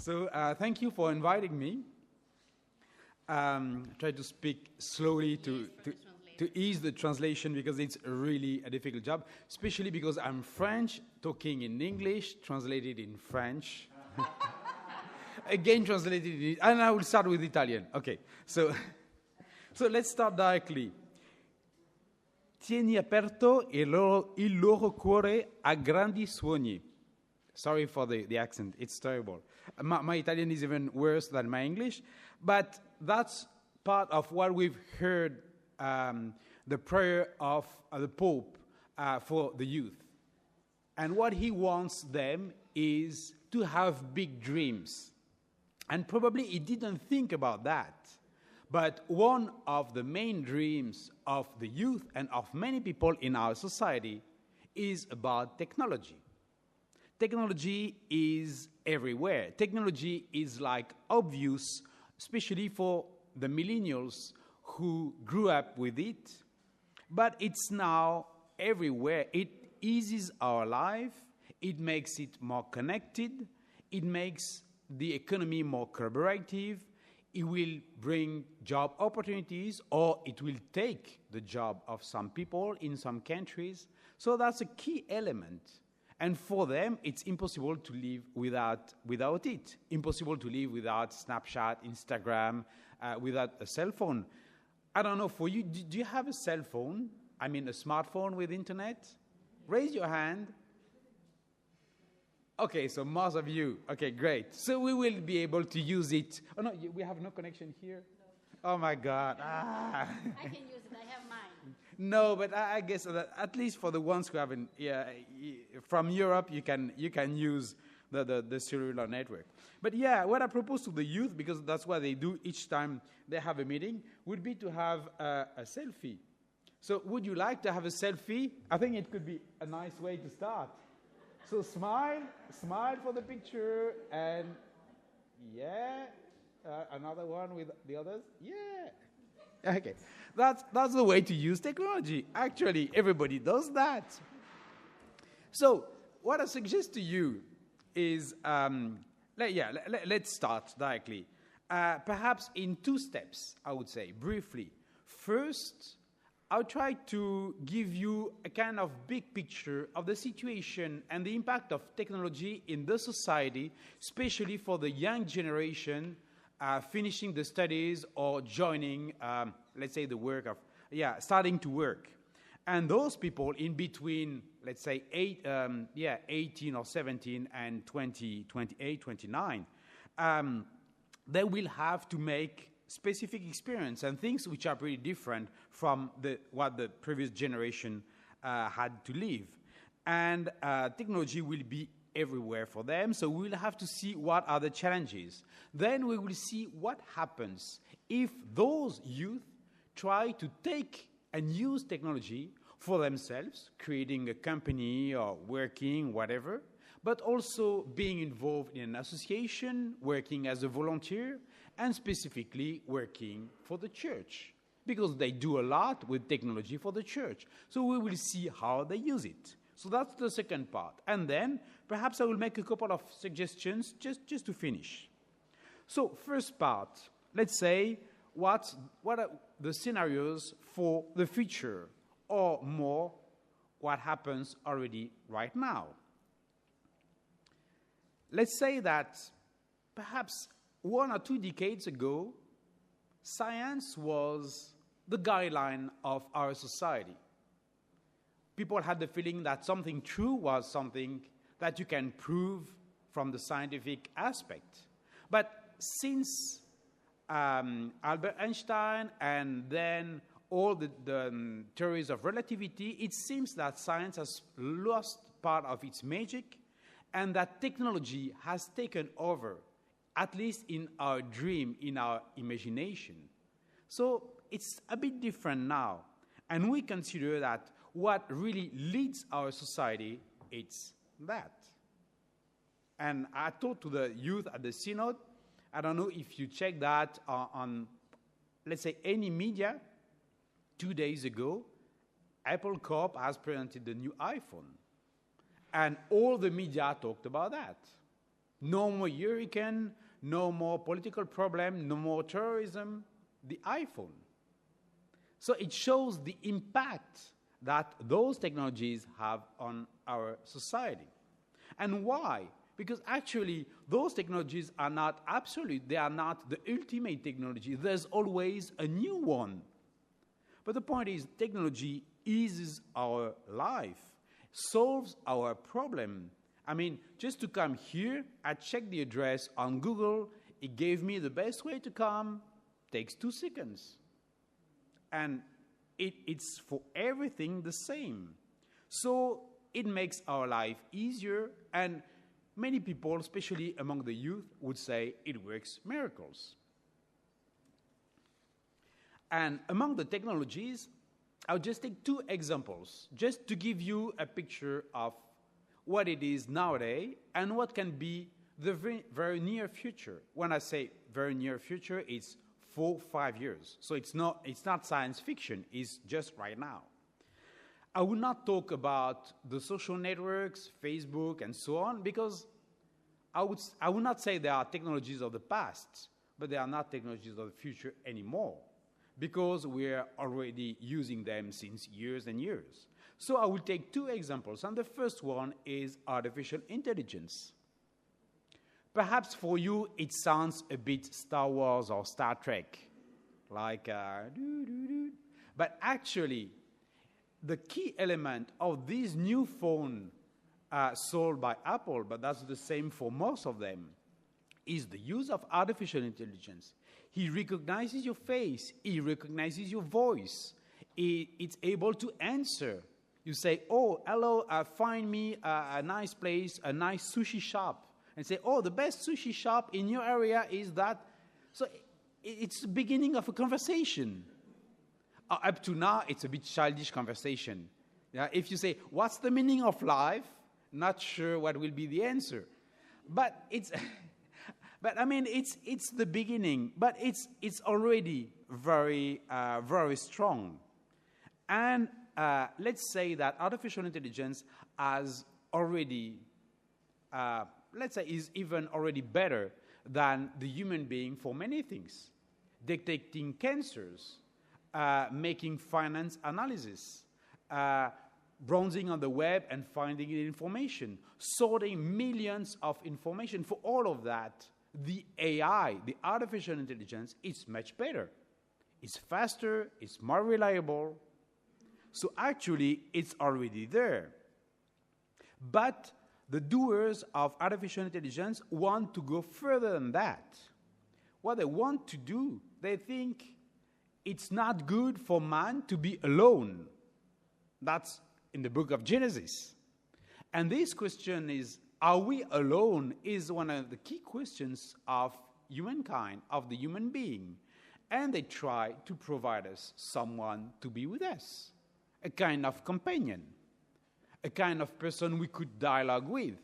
Thank you for inviting me. Try to speak slowly to ease the translation because it's really a difficult job, especially because I'm French, talking in English, translated in French. Again, translated in, and I will start with Italian. Okay, so let's start directly. Tieni aperto il loro cuore a grandi sogni. Sorry for the accent, it's terrible. My Italian is even worse than my English, but that's part of what we've heard, the prayer of the Pope for the youth. And what he wants them is to have big dreams. And probably he didn't think about that. But one of the main dreams of the youth and of many people in our society is about technology. Technology is everywhere. Technology is like obvious, especially for the millennials who grew up with it. But it's now everywhere. It eases our life. It makes it more connected. It makes the economy more collaborative. It will bring job opportunities, or it will take the job of some people in some countries. So that's a key element. And for them, it's impossible to live without it. Impossible to live without Snapchat, Instagram, without a cell phone. I don't know, for you, do you have a cell phone? I mean, a smartphone with internet? Raise your hand. Okay, so most of you. Okay, great. So we will be able to use it. Oh, no, we have no connection here? No. Oh, my God. I can use it. I have mine. No, but I guess that at least for the ones who haven't, from Europe, you can use the cellular network. But yeah, what I propose to the youth, because that's what they do each time they have a meeting, would be to have a selfie. So would you like to have a selfie? I think it could be a nice way to start. So smile for the picture, and another one with the others, Okay, that's the way to use technology. Actually, everybody does that. So what I suggest to you is, let's start directly. Perhaps in 2 steps, I would say, briefly. First, I'll try to give you a kind of big picture of the situation and the impact of technology in the society, especially for the young generation finishing the studies or joining, let's say, the work of, starting to work. And those people in between, let's say, 18 or 17 and 20, 28, 29, they will have to make specific experience and things which are pretty different from what the previous generation had to live. And technology will be everywhere for them, so we'll have to see what are the challenges. Then we will see what happens if those youth try to take and use technology for themselves, creating a company or working, whatever, but also being involved in an association, working as a volunteer, and specifically working for the church, because they do a lot with technology for the church. So we will see how they use it. So that's the second part. And then perhaps I will make a couple of suggestions just to finish. So first part, let's say what are the scenarios for the future, or more, what happens already right now. Let's say that perhaps 1 or 2 decades ago, science was the guideline of our society. People had the feeling that something true was something that you can prove from the scientific aspect. But since Albert Einstein and then all the theories of relativity, it seems that science has lost part of its magic and that technology has taken over, at least in our dream, in our imagination. So it's a bit different now. And we consider that what really leads our society, it's that. And I talked to the youth at the Synod. I don't know if you check that on, let's say, any media. 2 days ago, Apple Corp has presented the new iPhone. And all the media talked about that. No more hurricane, no more political problem, no more terrorism, the iPhone. So it shows the impact that those technologies have on our society. And why? Because actually, those technologies are not absolute. They are not the ultimate technology. There's always a new one. But the point is, technology eases our life, solves our problem. I mean, just to come here, I checked the address on Google. It gave me the best way to come. Takes 2 seconds. And it's for everything the same. So it makes our life easier, and many people, especially among the youth, would say it works miracles. And among the technologies, I'll just take 2 examples, just to give you a picture of what it is nowadays and what can be the very, very near future. When I say very near future, it's 4-5 years. So it's not science fiction, it's just right now. I will not talk about the social networks, Facebook, and so on, because I would not say they are technologies of the past, but they are not technologies of the future anymore, because we are already using them since years and years. So I will take 2 examples, and the first one is artificial intelligence. Perhaps for you it sounds a bit Star Wars or Star Trek, like but actually the key element of this new phone sold by Apple, but that's the same for most of them, is the use of artificial intelligence. He recognizes your face, he recognizes your voice, it's able to answer. You say, oh, hello, find me a nice place, a nice sushi shop. And say, oh, the best sushi shop in your area is that. So it's the beginning of a conversation. Up to now, it's a bit childish conversation. Yeah? If you say, what's the meaning of life? Not sure what will be the answer. But it's, but I mean, it's the beginning. But it's already very, very strong. And let's say that artificial intelligence has already, let's say, is even already better than the human being for many things. Detecting cancers, making finance analysis, browsing on the web and finding information, sorting millions of information. For all of that, the AI, the artificial intelligence, is much better. It's faster, it's more reliable. So actually, it's already there. But the doers of artificial intelligence want to go further than that. What they want to do, they think it's not good for man to be alone. That's in the book of Genesis. And this question is, are we alone, is one of the key questions of humankind, of the human being. And they try to provide us someone to be with us, a kind of companion, a kind of person we could dialogue with.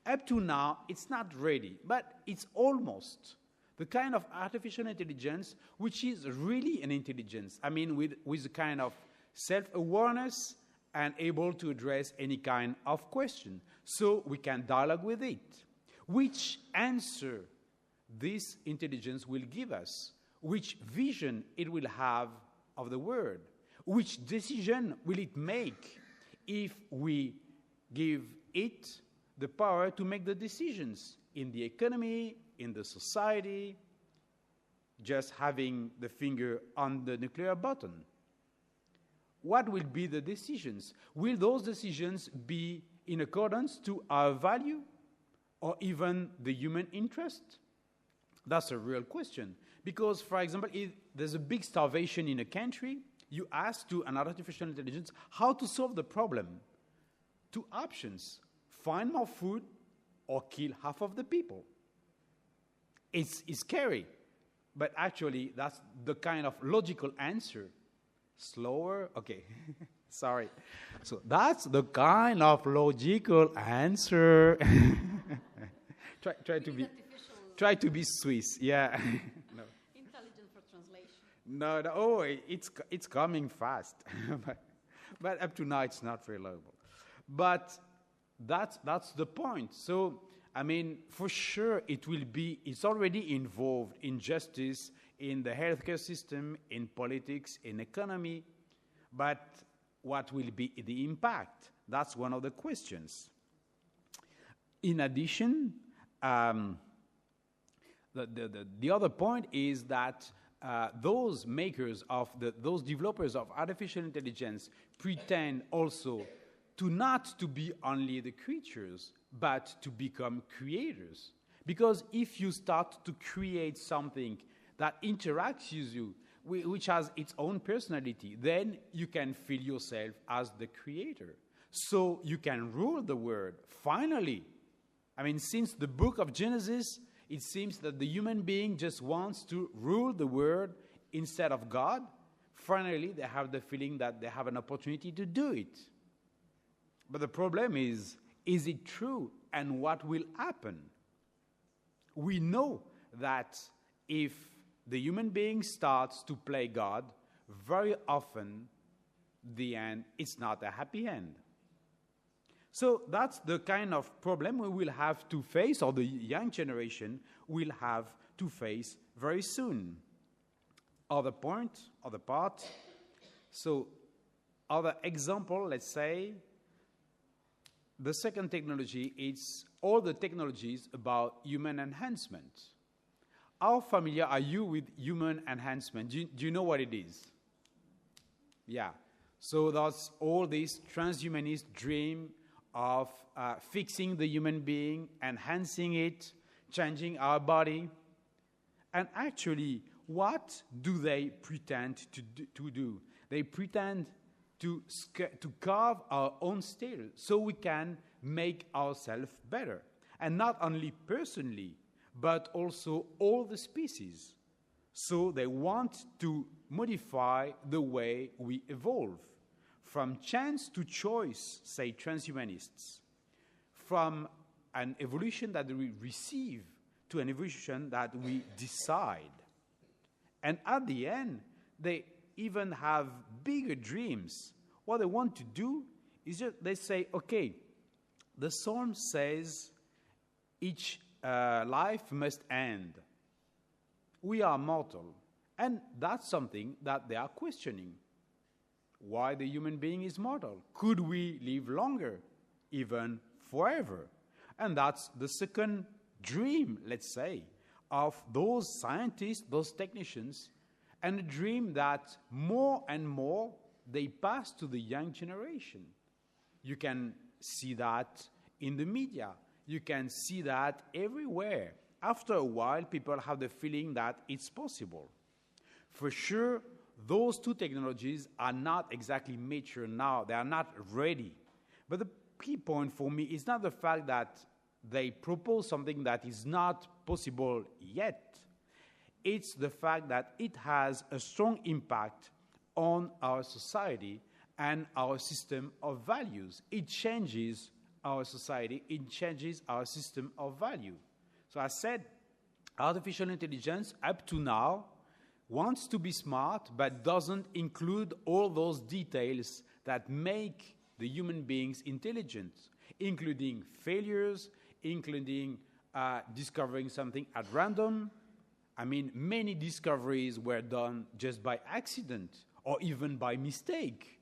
Up to now, it's not ready, but it's almost the kind of artificial intelligence which is really an intelligence. I mean, with a kind of self-awareness and able to address any kind of question. So we can dialogue with it. Which answer this intelligence will give us? Which vision it will have of the world? Which decision will it make if we give it the power to make the decisions in the economy, in the society, just having the finger on the nuclear button? What will be the decisions? Will those decisions be in accordance to our value or even the human interest? That's a real question. Because, for example, if there's a big starvation in a country, you ask to an artificial intelligence how to solve the problem. 2 options: find more food or kill half of the people. It's scary, but actually that's the kind of logical answer. Slower? Okay, sorry. So that's the kind of logical answer. Try to be Swiss, yeah. No. Intelligent for translation. No, oh, it's coming fast. but up to now, it's not reliable. But that's the point. So I mean, for sure, it's already involved in justice, in the healthcare system, in politics, in economy. But what will be the impact? That's one of the questions. In addition, the other point is that those developers of artificial intelligence pretend also to not to be only the creatures, but to become creators. Because if you start to create something that interacts with you, which has its own personality, then you can feel yourself as the creator. So you can rule the world. Finally, I mean, since the book of Genesis, it seems that the human being just wants to rule the world instead of God. Finally, they have the feeling that they have an opportunity to do it. But the problem is it true? And what will happen? We know that if the human being starts to play God, very often the end is not a happy end. So that's the kind of problem we will have to face, or the young generation will have to face very soon. Other part. So other example, let's say, the second technology is all the technologies about human enhancement. How familiar are you with human enhancement? Do you know what it is? Yeah. So that's all this transhumanist dream of fixing the human being, enhancing it, changing our body. And actually, what do they pretend to do? They pretend to carve our own style so we can make ourselves better. And not only personally, but also all the species. So they want to modify the way we evolve. From chance to choice, say transhumanists. From an evolution that we receive to an evolution that we decide. And at the end, they even have bigger dreams. What they want to do is just, they say, okay, the Psalm says each life must end. We are mortal. And that's something that they are questioning. Why the human being is mortal? Could we live longer, even forever? And that's the second dream, let's say, of those scientists, those technicians, and a dream that more and more they pass to the young generation. You can see that in the media. You can see that everywhere. After a while, people have the feeling that it's possible. For sure, those two technologies are not exactly mature now. They are not ready. But the key point for me is not the fact that they propose something that is not possible yet. It's the fact that it has a strong impact on our society and our system of values. It changes our society. It changes our system of value. So I said, artificial intelligence, up to now, wants to be smart, but doesn't include all those details that make the human beings intelligent, including failures, including discovering something at random. I mean, many discoveries were done just by accident or even by mistake.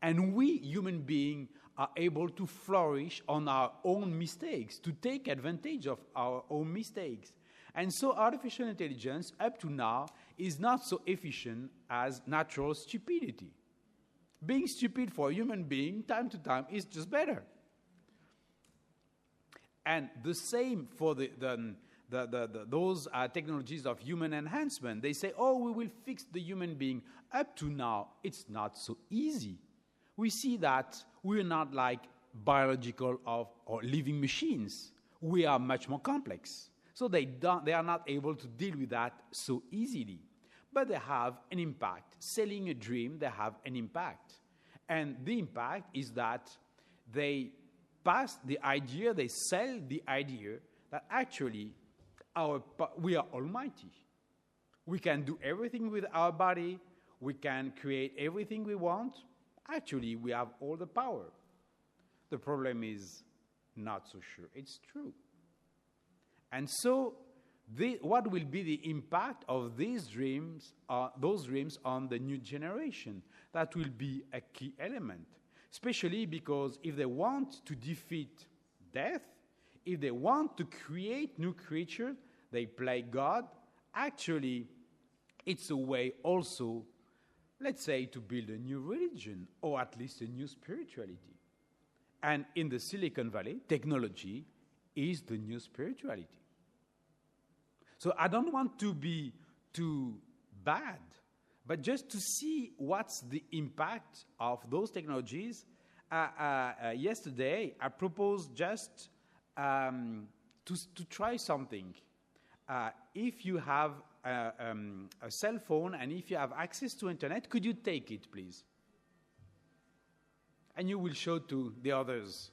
And we, human beings, are able to flourish on our own mistakes, to take advantage of our own mistakes. And so artificial intelligence, up to now, is not so efficient as natural stupidity. Being stupid for a human being, time to time, is just better. And the same for those technologies of human enhancement. They say, oh, we will fix the human being. Up to now, it's not so easy. We see that we're not like biological or living machines. We are much more complex. So they are not able to deal with that so easily. But they have an impact. Selling a dream, they have an impact. And the impact is that they pass the idea, they sell the idea that actually we are almighty. We can do everything with our body. We can create everything we want. Actually, we have all the power. The problem is Not so sure it's true. And so, what will be the impact of those dreams on the new generation? That will be a key element, especially because if they want to defeat death, if they want to create new creatures, they play God. Actually, it's a way also, let's say, to build a new religion, or at least a new spirituality. And in the Silicon Valley, technology is the new spirituality. So I don't want to be too bad, but just to see what's the impact of those technologies. Yesterday, I proposed just to try something. If you have a cell phone and if you have access to internet, could you take it, please? And you will show to the others.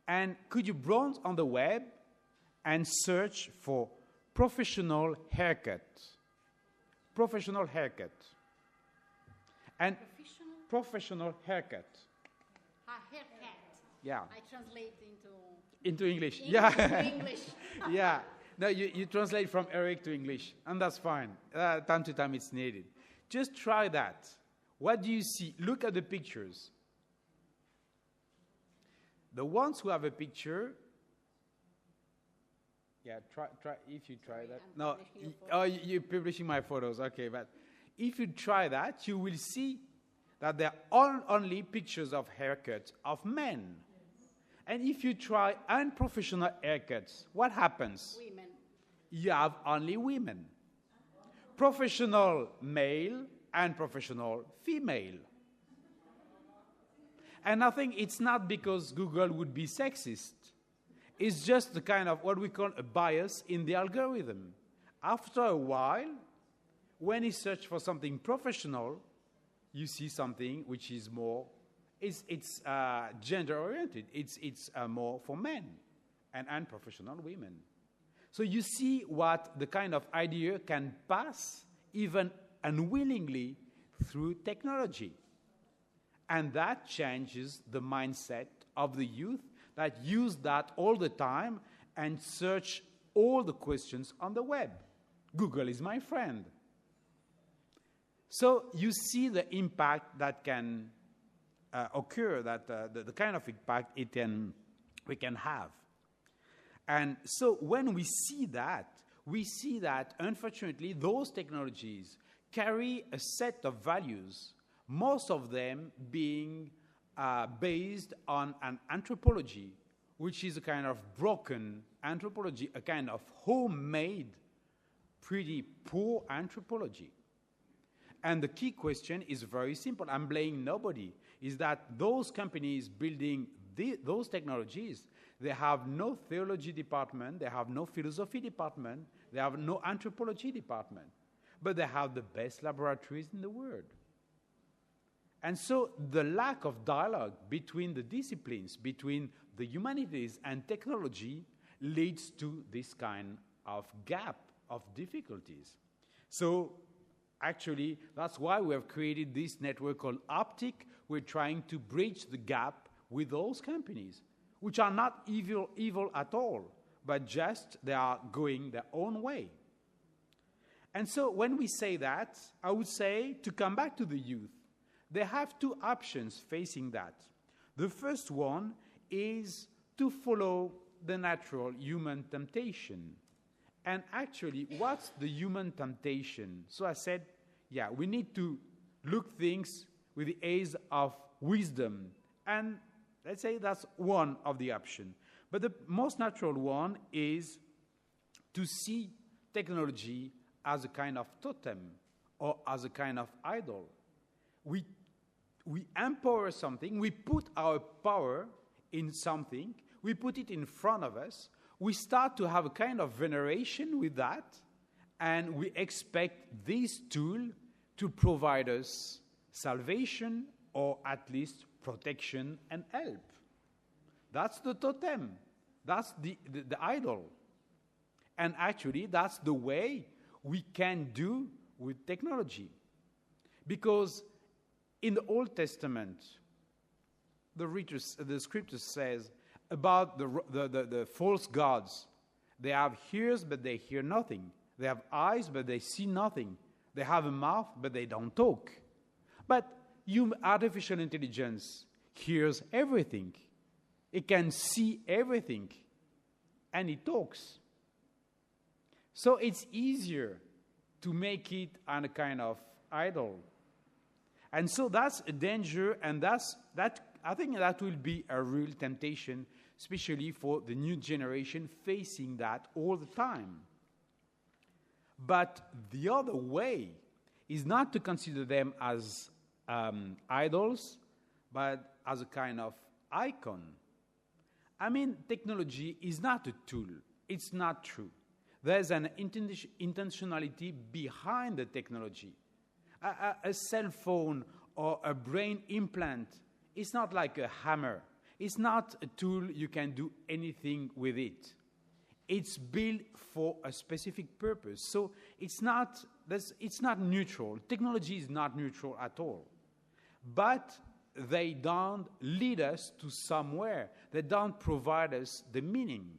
And could you browse on the web and search for professional haircut? Professional haircut. And professional haircut. Haircut. Yeah. I translate into English. Yeah. Yeah. English. Yeah. No, you translate from Eric to English, and that's fine. Time to time it's needed. Just try that. What do you see? Look at the pictures. The ones who have a picture, yeah, try if you try that. No, you're publishing my photos, okay, but if you try that, you will see that there are only pictures of haircuts of men. And if you try unprofessional haircuts, what happens? Women. You have only women. Professional male and professional female. And I think it's not because Google would be sexist. It's just the kind of what we call a bias in the algorithm. After a while, when you search for something professional, you see something which is more, it's gender-oriented. It's more for men and unprofessional women. So you see what the kind of idea can pass, even unwillingly, through technology. And that changes the mindset of the youth that use that all the time and search all the questions on the web. Google is my friend. So you see the impact that can occur, that the kind of impact we can have. And so when we see that, unfortunately, those technologies carry a set of values, most of them being based on an anthropology, which is a kind of broken anthropology, a kind of homemade, pretty poor anthropology. And the key question is very simple. I'm blaming nobody. Is that those companies building those technologies, they have no theology department, they have no philosophy department, they have no anthropology department, but they have the best laboratories in the world. And so the lack of dialogue between the disciplines, between the humanities and technology, leads to this kind of gap of difficulties. So actually, that's why we have created this network called Optic. We're trying to bridge the gap with those companies, which are not evil at all, but just they are going their own way. And so when we say that, I would say, to come back to the youth, they have two options facing that. The first one is to follow the natural human temptation. And actually, what's the human temptation? So I said, yeah, we need to look things with the eyes of wisdom. And let's say that's one of the options. But the most natural one is to see technology as a kind of totem or as a kind of idol. We empower something, we put our power in something, we put it in front of us, we start to have a kind of veneration with that, and we expect this tool to provide us salvation or at least protection and help. That's the totem. That's the idol. And actually, that's the way we can do with technology. Because in the Old Testament, the scripture says, about the false gods. They have ears, but they hear nothing. They have eyes, but they see nothing. They have a mouth, but they don't talk. But artificial intelligence hears everything. It can see everything. And it talks. So it's easier to make it a kind of idol. And so that's a danger, and I think that will be a real temptation, especially for the new generation facing that all the time. But the other way is not to consider them as idols, but as a kind of icon. I mean, technology is not a tool. It's not true. There's an intentionality behind the technology. A cell phone or a brain implant is not like a hammer. It's not a tool you can do anything with it. It's built for a specific purpose. So it's not neutral. Technology is not neutral at all. But they don't lead us to somewhere. They don't provide us the meaning.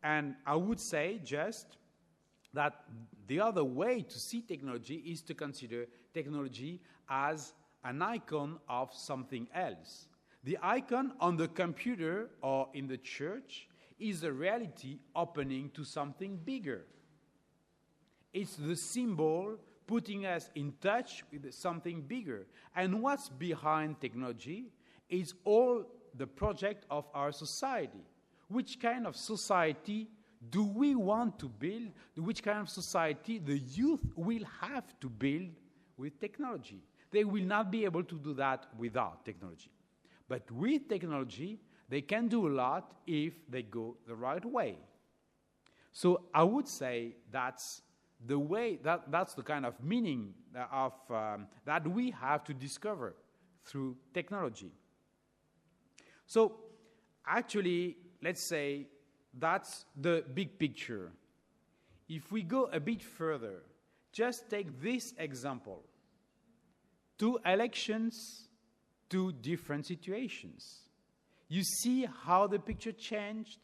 And I would say just that the other way to see technology is to consider technology as an icon of something else. The icon on the computer or in the church is a reality opening to something bigger. It's the symbol putting us in touch with something bigger. And what's behind technology is all the project of our society. Which kind of society do we want to build? Which kind of society the youth will have to build with technology? They will not be able to do that without technology. But with technology, they can do a lot if they go the right way. So I would say that's the way, that's the kind of meaning of that we have to discover through technology. So actually, let's say that's the big picture. If we go a bit further, just take this example. 2 elections, 2 different situations. You see how the picture changed?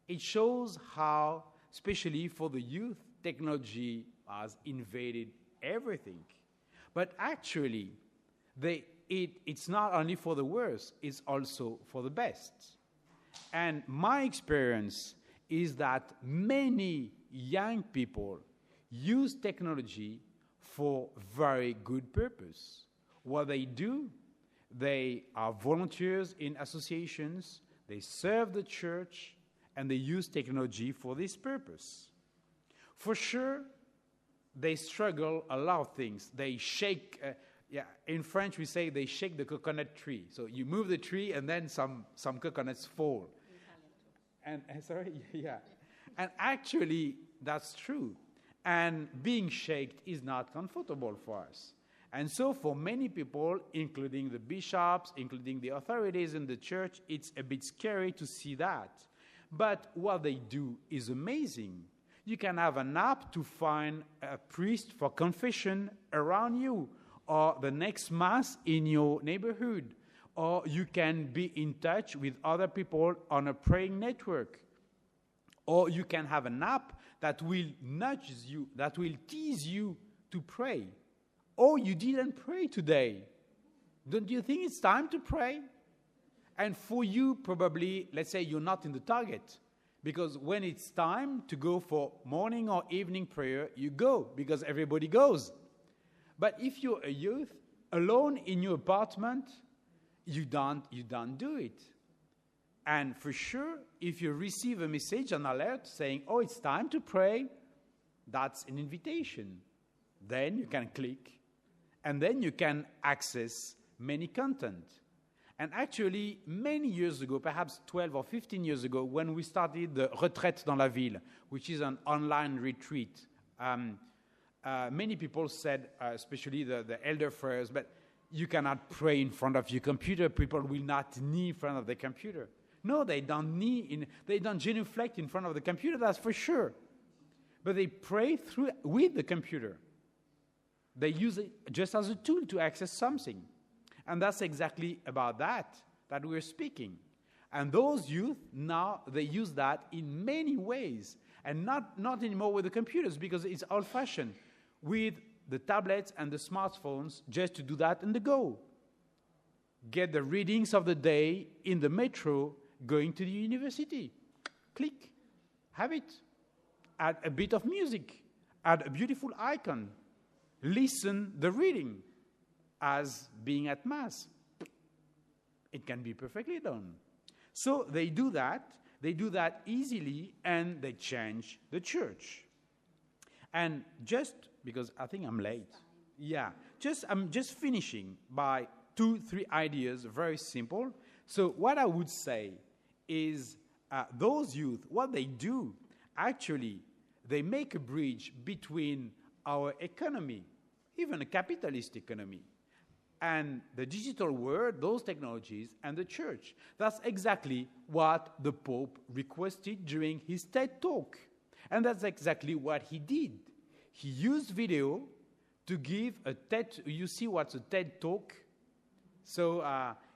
It shows how, especially for the youth, technology has invaded everything. But actually, it's not only for the worse, it's also for the best. And my experience is that many young people use technology for very good purpose. What they do, they are volunteers in associations, they serve the church, and they use technology for this purpose. For sure, they struggle a lot of things. They shake, in French we say they shake the coconut tree. So you move the tree and then some coconuts fall. And actually that's true. And being shaken is not comfortable for us. And so for many people, including the bishops, including the authorities in the church, it's a bit scary to see that. But what they do is amazing. You can have an app to find a priest for confession around you, or the next mass in your neighborhood, or you can be in touch with other people on a praying network, or you can have an app that will nudge you, that will tease you to pray. Oh, you didn't pray today. Don't you think it's time to pray? And for you, probably, let's say you're not in the target. Because when it's time to go for morning or evening prayer, you go, because everybody goes. But if you're a youth, alone in your apartment, you don't do it. And for sure, if you receive a message, an alert saying, oh, it's time to pray, that's an invitation. Then you can click, and then you can access many content. And actually, many years ago, perhaps 12 or 15 years ago, when we started the Retraite dans la Ville, which is an online retreat, many people said, especially the elder friars, but you cannot pray in front of your computer. People will not kneel in front of the computer. No, they don't kneel, they don't genuflect in front of the computer, that's for sure. But they pray with the computer. They use it just as a tool to access something. And that's exactly about that we're speaking. And those youth, now they use that in many ways. And not anymore with the computers, because it's old-fashioned. With the tablets and the smartphones, just to do that on the go. Get the readings of the day in the metro, going to the university. Click. Have it. Add a bit of music. Add a beautiful icon. Listen the reading as being at Mass. It can be perfectly done. So they do that. They do that easily, and they change the church. And just because I think I'm late. Yeah. I'm just finishing by 2-3 ideas, very simple. So what I would say is those youth, what they do, actually, they make a bridge between our economy, even a capitalist economy, and the digital world, those technologies, and the church. That's exactly what the Pope requested during his TED Talk. And that's exactly what he did. He used video to give a TED. You see what's a TED Talk? So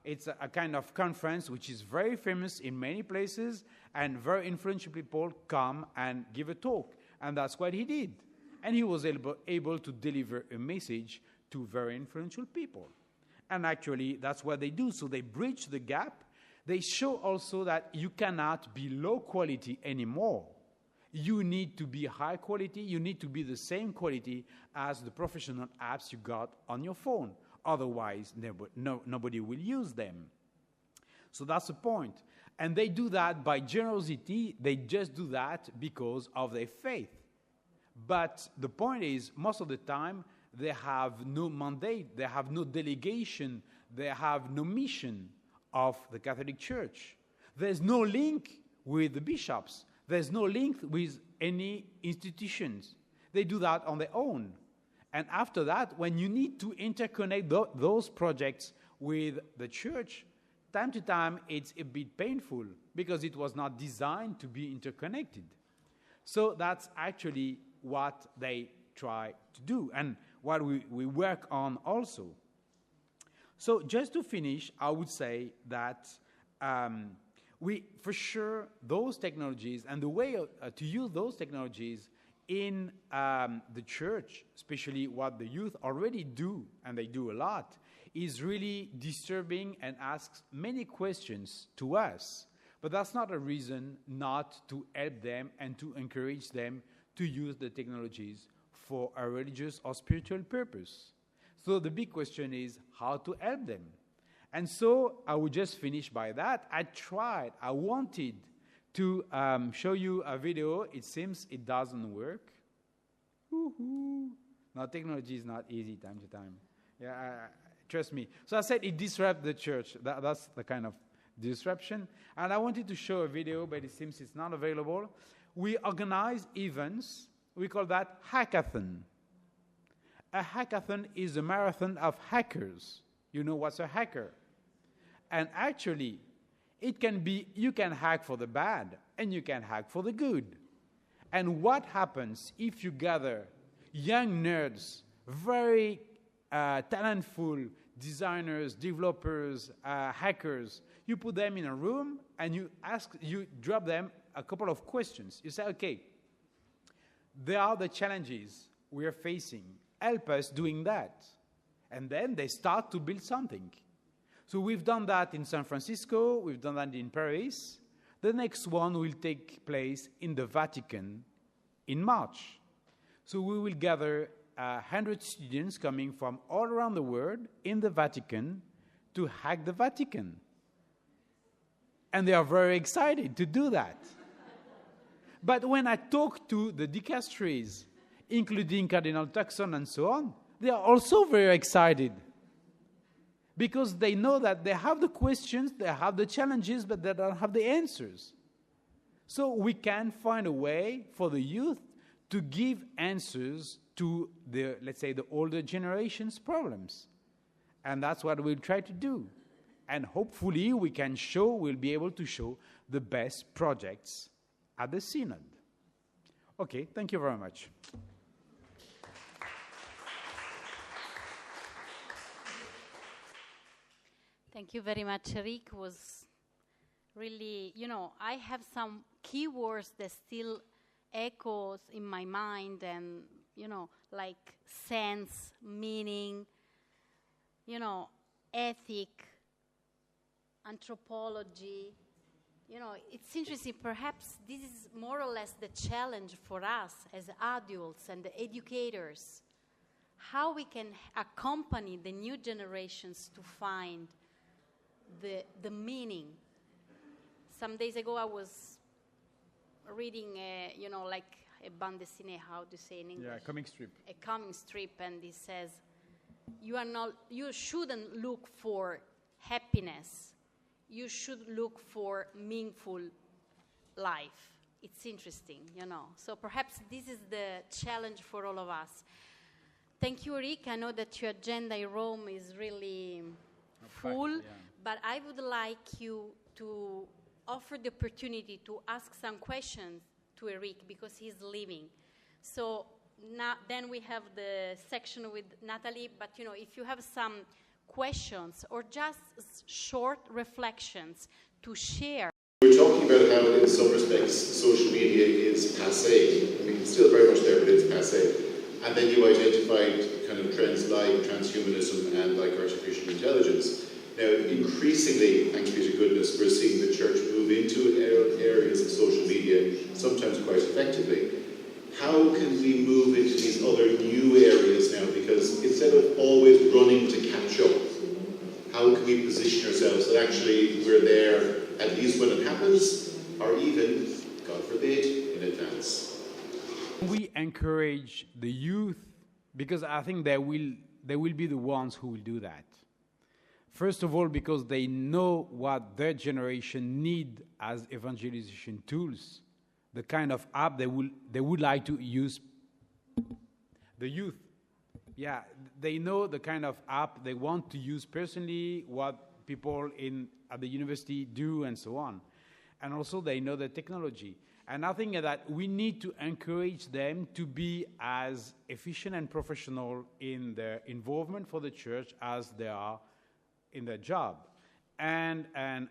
it's a kind of conference which is very famous in many places, and very influential people come and give a talk. And that's what he did. And he was able to deliver a message to very influential people. And actually, that's what they do. So they bridge the gap. They show also that you cannot be low quality anymore. You need to be high quality. You need to be the same quality as the professional apps you got on your phone. Otherwise, nobody will use them. So that's the point. And they do that by generosity. They just do that because of their faith. But the point is, most of the time, they have no mandate, they have no delegation, they have no mission of the Catholic Church. There's no link with the bishops. There's no link with any institutions. They do that on their own. And after that, when you need to interconnect those projects with the church, time to time, it's a bit painful because it was not designed to be interconnected. So that's actually what they try to do and what we work on also. So just to finish, I would say that for sure, those technologies and the way to use those technologies in the church, especially what the youth already do, and they do a lot, is really disturbing and asks many questions to us. But that's not a reason not to help them and to encourage them to use the technologies for a religious or spiritual purpose. So the big question is how to help them. And so I would just finish by that. I wanted to show you a video. It seems it doesn't work. Woo-hoo. Now, technology is not easy time to time. Yeah, trust me. So I said it disrupts the church. That's the kind of disruption. And I wanted to show a video, but it seems it's not available. We organize events. We call that hackathon. A hackathon is a marathon of hackers. You know what's a hacker? And actually, you can hack for the bad, and you can hack for the good. And what happens if you gather young nerds, very talentful designers, developers, hackers, you put them in a room, and you drop them a couple of questions. You say, okay, there are the challenges we are facing. Help us doing that. And then they start to build something. So we've done that in San Francisco. We've done that in Paris. The next one will take place in the Vatican in March. So we will gather 100 students coming from all around the world in the Vatican to hack the Vatican. And they are very excited to do that. But when I talk to the dicasteries, including Cardinal Turkson and so on, they are also very excited because they know that they have the questions, they have the challenges, but they don't have the answers. So we can find a way for the youth to give answers to the, let's say, the older generation's problems. And that's what we'll try to do. And hopefully we'll be able to show the best projects at the Synod. Okay, thank you very much. Thank you very much, Eric. It was really, I have some keywords that still echoes in my mind and, like sense, meaning, ethic, anthropology. It's interesting. Perhaps this is more or less the challenge for us as adults and the educators, how we can accompany the new generations to find the meaning. Some days ago I was reading, like a bande dessinée, how to say in English? Yeah, comic strip. A comic strip, and it says, you shouldn't look for happiness. You should look for meaningful life. It's interesting, So perhaps this is the challenge for all of us. Thank you, Rick. I know that your agenda in Rome is really full, but I would like you to offer the opportunity to ask some questions to Eric because he's leaving. So now, then we have the section with Natalie, but if you have some questions or just short reflections to share. We're talking about how in some respects social media is passé. I mean, it's still very much there, but it's passé. And then you identified kind of trends like transhumanism and like artificial intelligence. Now, increasingly, thanks be to goodness, we're seeing the church move into areas of social media, sometimes quite effectively. How can we move into these other new areas now? Because instead of always running to catch up, how can we position ourselves that actually we're there at least when it happens, or even, God forbid, in advance? We encourage the youth because I think they will be the ones who will do that. First of all, because they know what their generation need as evangelization tools, the kind of app they would like to use. The youth, they know the kind of app they want to use personally, what people at the university do, and so on. And also they know the technology. And I think that we need to encourage them to be as efficient and professional in their involvement for the church as they are in their job. And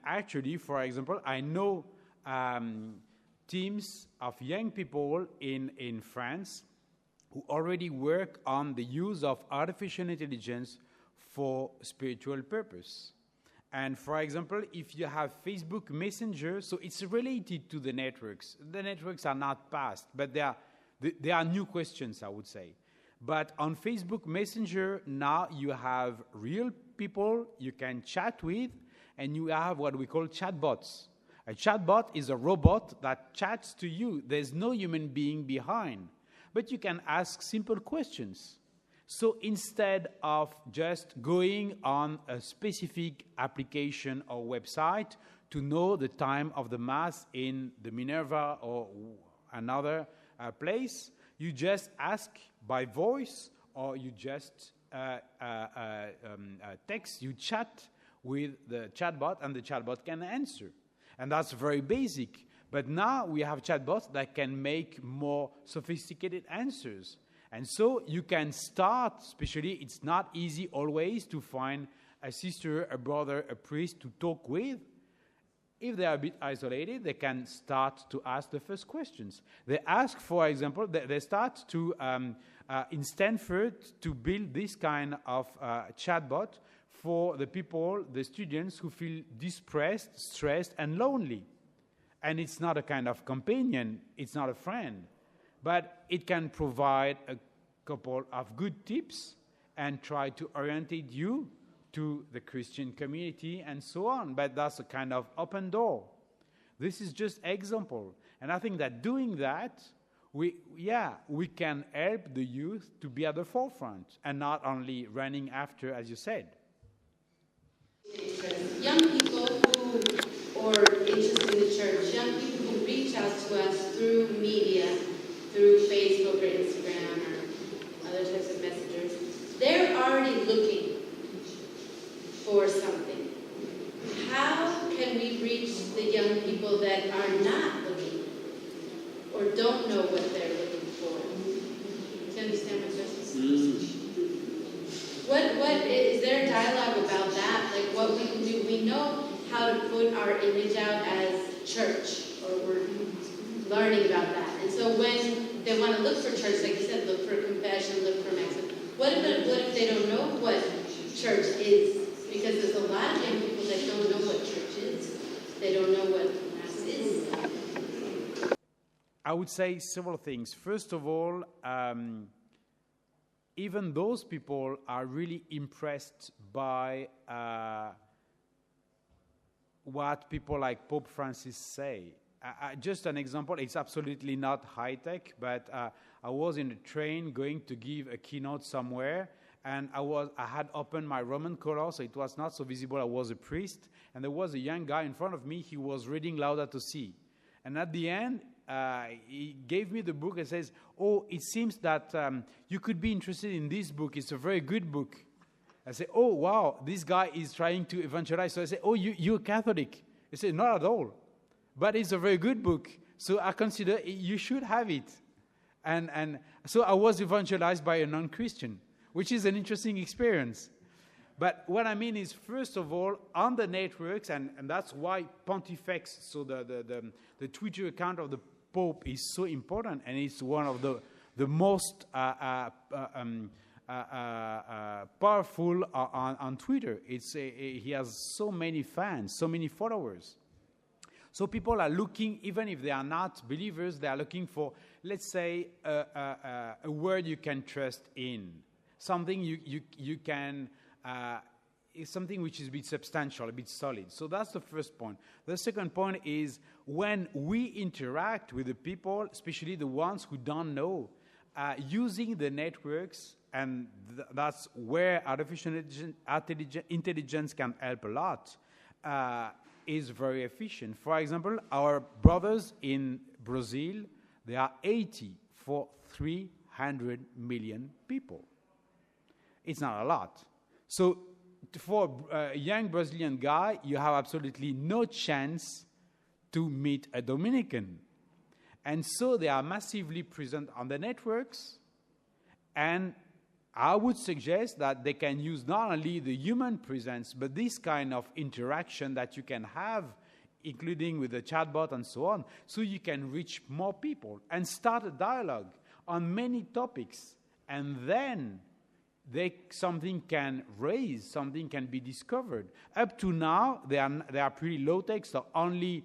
actually, for example, I know teams of young people in France who already work on the use of artificial intelligence for spiritual purpose. And for example, if you have Facebook Messenger, so it's related to the networks. The networks are not past, but they are new questions, I would say. But on Facebook Messenger, now you have real people you can chat with, and you have what we call chatbots. A chatbot is a robot that chats to you. There's no human being behind. But you can ask simple questions. So instead of just going on a specific application or website to know the time of the Mass in the Minerva or another place, you just ask by voice, or you just text, you chat with the chatbot, and the chatbot can answer. And that's very basic. But now we have chatbots that can make more sophisticated answers. And so you can start, especially it's not easy always to find a sister, a brother, a priest to talk with. If they are a bit isolated, they can start to ask the first questions. They ask, for example, they start to, in Stanford, to build this kind of chatbot for the people, the students who feel depressed, stressed, and lonely. And it's not a kind of companion, it's not a friend, but it can provide a couple of good tips and try to orientate you to the Christian community and so on. But that's a kind of open door. This is just example. And I think that doing that, we can help the youth to be at the forefront and not only running after, as you said. Young people who, or interested in the church, young people who reach out to us through media, through Facebook or Instagram or other types of messengers, they're already looking for something. How can we reach the young people that are not looking or don't know what they're looking for? Do you understand my question? What is there a dialogue about that? Like what we can do? We know how to put our image out as church, or we're learning about that. And so when they want to look for church, like you said, look for confession, look for mass. What if they don't know what church is? Because there's a lot of young people that don't know what church is. They don't know what mass is. I would say several things. First of all, even those people are really impressed by what people like Pope Francis say. Just an example, it's absolutely not high-tech, but I was in a train going to give a keynote somewhere, and I had opened my Roman collar, so it was not so visible. I was a priest, and there was a young guy in front of me. He was reading Laudato Si. And at the end, he gave me the book and says, "Oh, it seems that you could be interested in this book. It's a very good book." I say, "Oh, wow, this guy is trying to evangelize." So I say, "Oh, you're Catholic?" He said, "Not at all. But it's a very good book. So I consider you should have it." And so I was evangelized by a non-Christian, which is an interesting experience. But what I mean is, first of all, on the networks, and that's why Pontifex, so the Twitter account of the Pope is so important, and it's one of the most powerful on Twitter. He has so many fans, so many followers. So people are looking, even if they are not believers, they are looking for, let's say, a word you can trust in, something you can, something which is a bit substantial, a bit solid. So that's the first point. The second point is when we interact with the people, especially the ones who don't know, using the networks, and that's where artificial intelligence can help a lot, is very efficient. For example, our brothers in Brazil, they are 80 for 300 million people. It's not a lot. So for a young Brazilian guy, you have absolutely no chance to meet a Dominican. And so they are massively present on the networks, and I would suggest that they can use not only the human presence, but this kind of interaction that you can have, including with the chatbot and so on, so you can reach more people and start a dialogue on many topics. And then something can raise, something can be discovered. Up to now, they are pretty low-tech, so only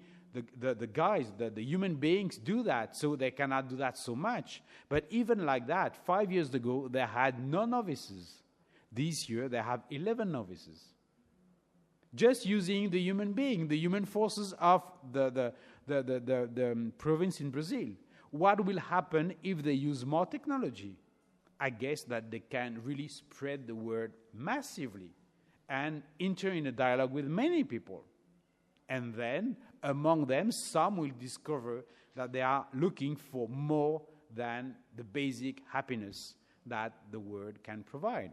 the guys, the human beings do that, so they cannot do that so much. But even like that, 5 years ago, they had no novices. This year, they have 11 novices. Just using the human being, the human forces of the province in Brazil. What will happen if they use more technology? I guess that they can really spread the word massively and enter in a dialogue with many people. And then, among them, some will discover that they are looking for more than the basic happiness that the word can provide.